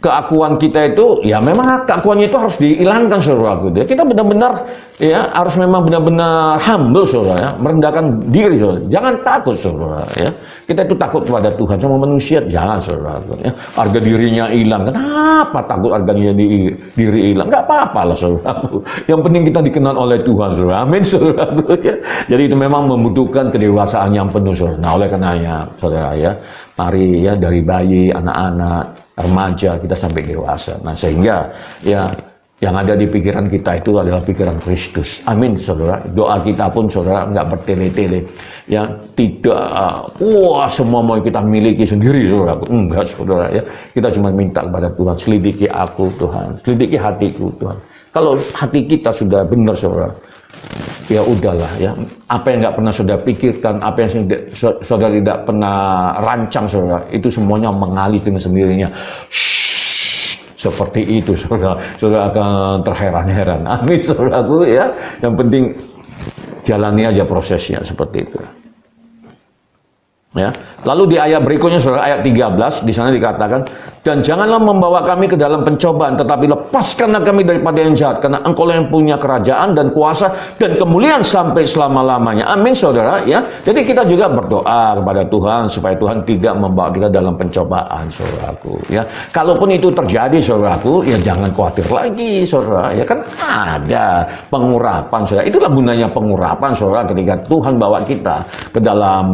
S1: keakuan kita itu, ya memang keakuannya itu harus dihilangkan, saudaraku. Kita benar-benar ya harus memang benar-benar humble, saudara, ya, merendahkan diri, saudara. Jangan takut, saudara, ya. Kita itu takut kepada Tuhan, sama manusia jangan, saudaraku. Ya. Harga dirinya hilang, kenapa takut harganya diri hilang? Nggak apa-apa lah, saudaraku. Yang penting kita dikenal oleh Tuhan, saudara. Amin, saudaraku. Ya. Jadi itu memang membutuhkan kedewasaan yang penuh, saudara. Nah, oleh karenanya, saudara, ya, mari ya dari bayi, anak-anak, remaja kita sampai dewasa. Nah, sehingga ya yang ada di pikiran kita itu adalah pikiran Kristus. Amin, saudara. Doa kita pun, saudara, nggak bertele-tele. Ya, tidak semua mau kita miliki sendiri, saudara. Enggak, saudara, ya. Kita cuma minta kepada Tuhan, selidiki aku, Tuhan. Selidiki hatiku, Tuhan. Kalau hati kita sudah benar, saudara, ya udahlah, ya. Apa yang nggak pernah saudara pikirkan, apa yang saudara tidak pernah rancang, saudara, itu semuanya mengalir dengan sendirinya. Seperti itu, saudara. Saudara akan terheran-heran. Amin, saudaraku, ya. Yang penting jalani aja prosesnya seperti itu. Ya. Lalu di ayat berikutnya, saudara, ayat 13, di sana dikatakan, dan janganlah membawa kami ke dalam pencobaan, tetapi lepaskanlah kami daripada yang jahat, karena Engkau yang punya kerajaan dan kuasa dan kemuliaan sampai selama-lamanya. Amin, saudara, ya. Jadi kita juga berdoa kepada Tuhan supaya Tuhan tidak membawa kita dalam pencobaan, saudaraku, ya. Kalaupun itu terjadi, saudaraku, ya jangan khawatir lagi, saudara, ya, kan ada pengurapan, saudara. Itulah gunanya pengurapan, saudara, ketika Tuhan bawa kita ke dalam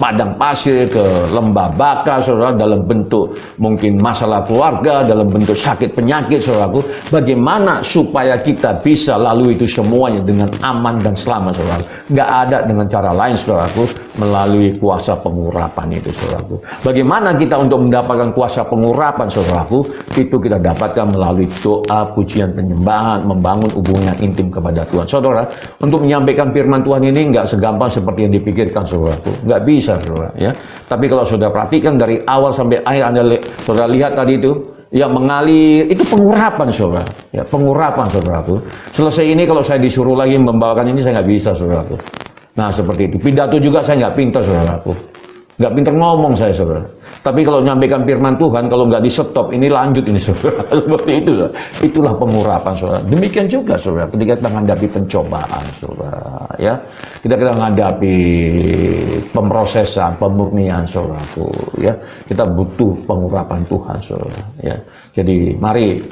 S1: padang pasir, ke lembah baka, saudara, dalam bentuk mungkin masalah keluarga, dalam bentuk sakit penyakit, saudaraku. Bagaimana supaya kita bisa lalui itu semuanya dengan aman dan selamat, saudara. Nggak ada dengan cara lain, saudaraku, melalui kuasa pengurapan itu, saudaraku. Bagaimana kita untuk mendapatkan kuasa pengurapan, saudaraku? Itu kita dapatkan melalui doa, pujian, penyembahan, membangun hubungan yang intim kepada Tuhan. Saudara, untuk menyampaikan firman Tuhan ini nggak segampang seperti yang dipikirkan, saudaraku. Nggak bisa, saudara, ya. Tapi kalau saudara perhatikan dari awal sampai akhir, saudara lihat tadi itu, ya, mengalir, itu pengurapan, saudara. Ya, pengurapan, saudaraku. Selesai ini kalau saya disuruh lagi membawakan ini, saya nggak bisa, saudaraku. Nah, seperti itu. Pidato juga saya nggak pintar, saudaraku. Nggak pintar ngomong saya, saudara. Tapi kalau menyampaikan firman Tuhan, kalau nggak di-stop, ini lanjut ini, saudara. Seperti itu, saudara. Itulah pengurapan, saudara. Demikian juga, saudara, ketika kita menghadapi pencobaan, saudara, ya. Kita menghadapi pemrosesan, pemurnian, saudaraku, ya. Kita butuh pengurapan Tuhan, saudara, ya. Jadi, mari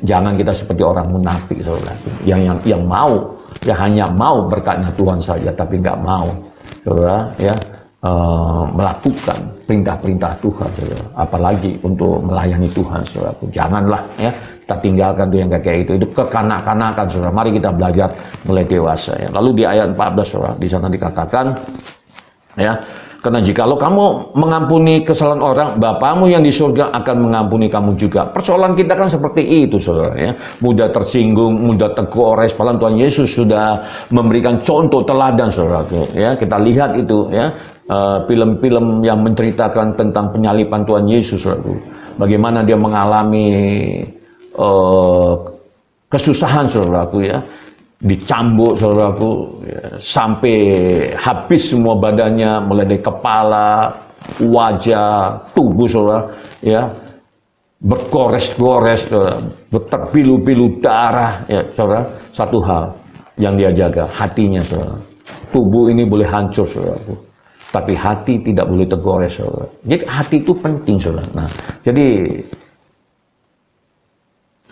S1: jangan kita seperti orang munafik, saudara. Yang mau, ya hanya mau berkatnya Tuhan saja, tapi nggak mau, saudara, ya. Melakukan perintah-perintah Tuhan, saudara. Apalagi untuk melayani Tuhan, saudara. Janganlah, ya, kita tinggalkan tuh yang kayak itu kekanak-kanakan, saudara. Mari kita belajar mulai dewasa, ya. Lalu di ayat 14, saudara, di sana dikatakan, ya, karena jikalau kamu mengampuni kesalahan orang, Bapamu yang di surga akan mengampuni kamu juga. Persoalan kita kan seperti itu, saudara, ya. Mudah tersinggung, mudah tergores. Padahal Tuhan Yesus sudah memberikan contoh teladan, saudara, ya. Kita lihat itu, ya, film-film yang menceritakan tentang penyaliban Tuhan Yesus, saudara. Bagaimana dia mengalami kesusahan, saudaraku, ya. Dicambuk, saudaraku, ya, sampai habis semua badannya, mulai dari kepala, wajah, tubuh, saudara, ya, bergores-gores, saudara, berterpilu-pilu darah, ya, saudara. Satu hal yang dia jaga, hatinya, saudara. Tubuh ini boleh hancur, saudaraku, tapi hati tidak boleh tergores, saudara. Jadi hati itu penting, saudara. Nah, jadi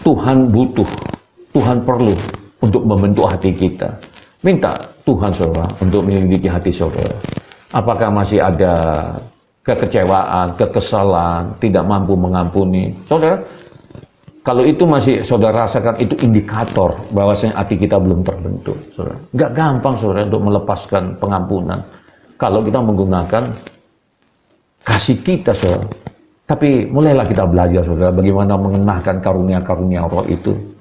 S1: Tuhan butuh, Tuhan perlu untuk membentuk hati kita. Minta Tuhan, saudara, untuk menyelidiki hati saudara. Apakah masih ada kekecewaan, kekesalan, tidak mampu mengampuni? Saudara, kalau itu masih saudara rasakan, itu indikator bahwasanya hati kita belum terbentuk, saudara. Nggak gampang, saudara, untuk melepaskan pengampunan kalau kita menggunakan kasih kita, saudara. Tapi mulailah kita belajar, saudara, bagaimana mengenakan karunia-karunia roh itu.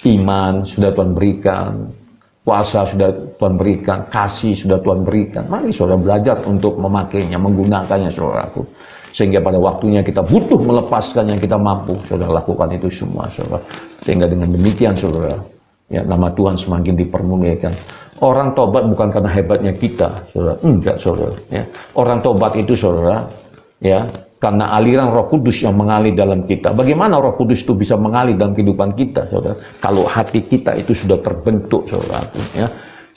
S1: Iman sudah Tuhan berikan, kuasa sudah Tuhan berikan, kasih sudah Tuhan berikan. Mari saudara belajar untuk memakainya, menggunakannya, saudaraku. Sehingga pada waktunya kita butuh melepaskan yang kita mampu, saudara lakukan itu semua, saudara. Sehingga dengan demikian, saudara, ya, nama Tuhan semakin dipermuliakan. Orang tobat bukan karena hebatnya kita, saudara. Enggak, saudara. Ya. Orang tobat itu, saudara, ya, Karena aliran Roh Kudus yang mengalir dalam kita. Bagaimana Roh Kudus itu bisa mengalir dalam kehidupan kita, saudara? Kalau hati kita itu sudah terbentuk, saudara. Ya.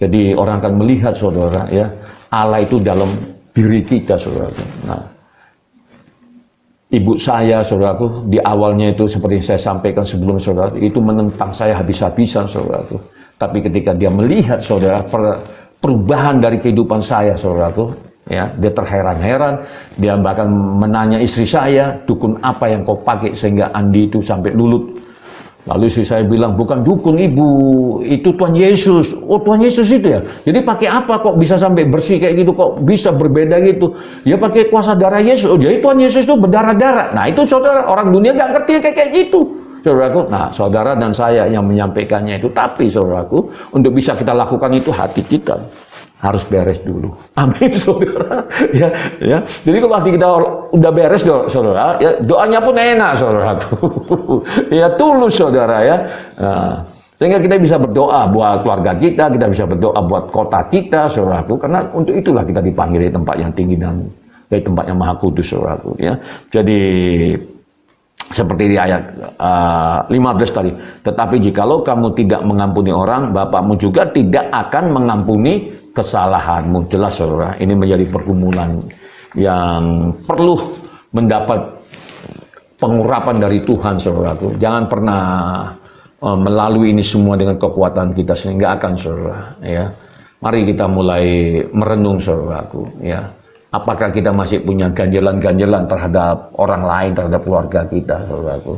S1: Jadi orang akan melihat, saudara, ya, Allah itu dalam diri kita, saudara. Nah, ibu saya, saudaraku, di awalnya itu seperti saya sampaikan sebelum, saudara, itu menentang saya habis-habisan, saudaraku. Tapi ketika dia melihat, saudara, perubahan dari kehidupan saya, saudaraku, ya, dia terheran-heran, dia bahkan menanya istri saya, dukun apa yang kau pakai sehingga Andi itu sampai lulut. Lalu istri saya bilang, bukan dukun ibu, itu Tuhan Yesus. Oh, Tuhan Yesus itu ya? Jadi pakai apa kok bisa sampai bersih kayak gitu, kok bisa berbeda gitu? Ya pakai kuasa darah Yesus. Oh, jadi Tuhan Yesus itu berdarah-darah. Nah itu saudara, orang dunia gak ngerti kayak gitu. Saudaraku, nah saudara dan saya yang menyampaikannya itu, tapi saudaraku, untuk bisa kita lakukan itu hati kita harus beres dulu. Amin, saudara. Ya. Jadi kalau hati kita udah beres, saudara, ya doanya pun enak, saudaraku. Ya tulus, saudara, ya. Nah, sehingga kita bisa berdoa buat keluarga kita bisa berdoa buat kota kita, saudaraku. Karena untuk itulah kita dipanggil dari tempat yang tinggi dan dari tempat yang maha kudus, saudaraku. Ya. Jadi seperti di ayat 15 tadi. Tetapi jikalau kamu tidak mengampuni orang, Bapakmu juga tidak akan mengampuni kesalahanmu. Jelas, saudara, ini menjadi pergumulan yang perlu mendapat pengurapan dari Tuhan, saudaraku. Jangan pernah melalui ini semua dengan kekuatan kita, sehingga akan, saudara. Ya, mari kita mulai merenung, saudaraku. Ya, apakah kita masih punya ganjalan-ganjalan terhadap orang lain, terhadap keluarga kita, saudaraku.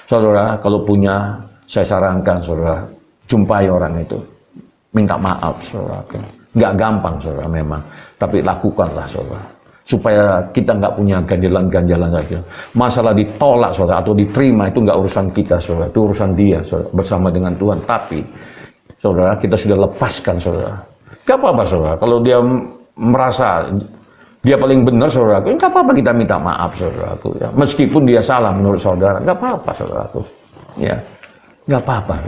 S1: Saudara, kalau punya, saya sarankan, saudara, jumpai orang itu, minta maaf, saudaraku. Nggak gampang, saudara, memang. Tapi lakukanlah, saudara. Supaya kita nggak punya ganjalan-ganjalan lagi. Masalah ditolak, saudara, atau diterima, itu nggak urusan kita, saudara. Itu urusan dia, saudara, bersama dengan Tuhan. Tapi, saudara, kita sudah lepaskan, saudara. Nggak apa-apa, saudara. Kalau dia merasa dia paling benar, saudaraku, nggak apa-apa kita minta maaf, saudaraku. Ya. Meskipun dia salah menurut saudara, nggak apa-apa, saudaraku. Ya, nggak apa-apa.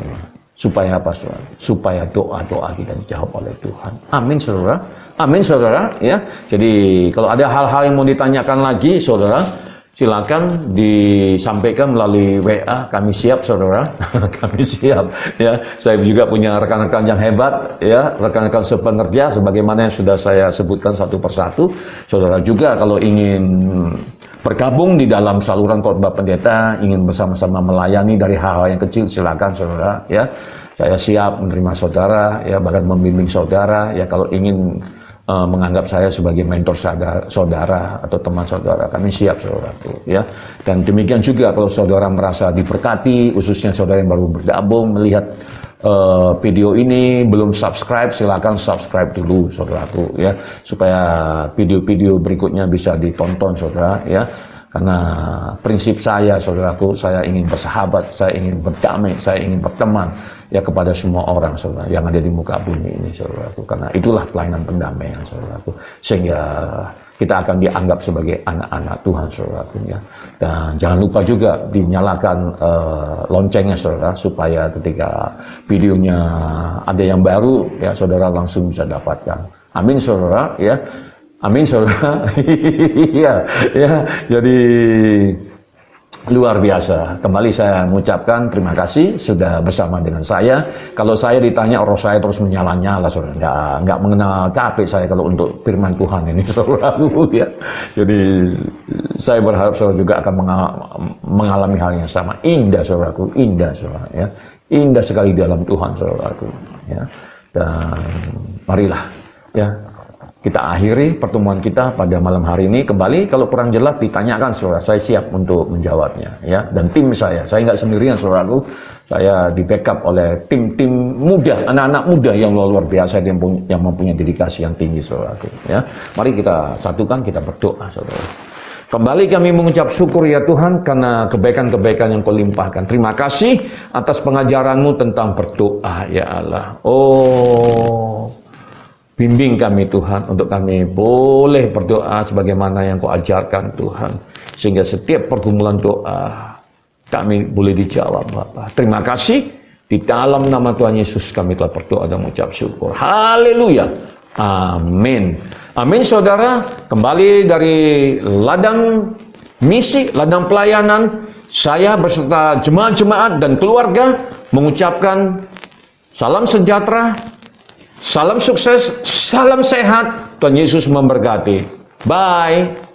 S1: Supaya apa, saudara? Supaya doa-doa kita dijawab oleh Tuhan. Amin, saudara. Amin, saudara. Ya. Jadi kalau ada hal-hal yang mau ditanyakan lagi, saudara, silakan disampaikan melalui WA. Kami siap, saudara. Kami siap. Ya. Saya juga punya rekan-rekan yang hebat, ya, rekan-rekan sepengerja, sebagaimana yang sudah saya sebutkan satu persatu. Saudara juga kalau ingin bergabung di dalam saluran khotbah pendeta, ingin bersama-sama melayani dari hal-hal yang kecil, silakan, saudara. Ya, saya siap menerima saudara, ya, bahkan membimbing saudara. Ya, kalau ingin menganggap saya sebagai mentor saudara atau teman saudara, kami siap, saudaraku. Ya, dan demikian juga kalau saudara merasa diberkati, khususnya saudara yang baru bergabung, melihat video ini belum subscribe, silakan subscribe dulu, saudaraku, ya, supaya video-video berikutnya bisa ditonton, saudara, ya. Karena prinsip saya, saudaraku, saya ingin bersahabat, saya ingin berdamai, saya ingin berteman, ya, kepada semua orang, saudara, yang ada di muka bumi ini, saudaraku. Karena itulah pelayanan pendamaian, saudaraku, sehingga kita akan dianggap sebagai anak-anak Tuhan, saudaraku, ya. Dan jangan lupa juga dinyalakan loncengnya, saudara, supaya ketika videonya ada yang baru, ya, saudara langsung bisa dapatkan. Amin, saudara, ya. Amin, saudara. Iya, ya. Jadi luar biasa. Kembali saya mengucapkan terima kasih sudah bersama dengan saya. Kalau saya ditanya, roh saya terus menyala-nyala, saudara. Nggak mengenal capek saya kalau untuk firman Tuhan ini, saudara. Ya. Jadi saya berharap saudara juga akan mengalami hal yang sama. Indah, saudaraku, indah, saudara. Ya. Indah sekali dalam Tuhan, saudaraku. Ya. Dan marilah, ya, kita akhiri pertemuan kita pada malam hari ini. Kembali kalau kurang jelas ditanyakan, saudara, saya siap untuk menjawabnya, ya. Dan tim saya nggak sendirian, saudaraku. Saya di backup oleh tim-tim muda, anak-anak muda yang luar biasa, yang mempunyai dedikasi yang tinggi, saudaraku, ya. Mari kita satukan, kita berdoa, saudara. Kembali kami mengucap syukur, ya Tuhan, karena kebaikan-kebaikan yang Kau limpahkan. Terima kasih atas pengajaran-Mu tentang berdoa, ya Allah. Oh, bimbing kami, Tuhan, untuk kami boleh berdoa sebagaimana yang Kau ajarkan, Tuhan. Sehingga setiap pergumulan doa kami boleh dijawab, Bapa. Terima kasih. Di dalam nama Tuhan Yesus kami telah berdoa dan mengucap syukur. Haleluya. Amin. Amin, saudara. Kembali dari ladang misi, ladang pelayanan, saya beserta jemaat-jemaat dan keluarga mengucapkan salam sejahtera, salam sukses, salam sehat. Tuhan Yesus memberkati. Bye.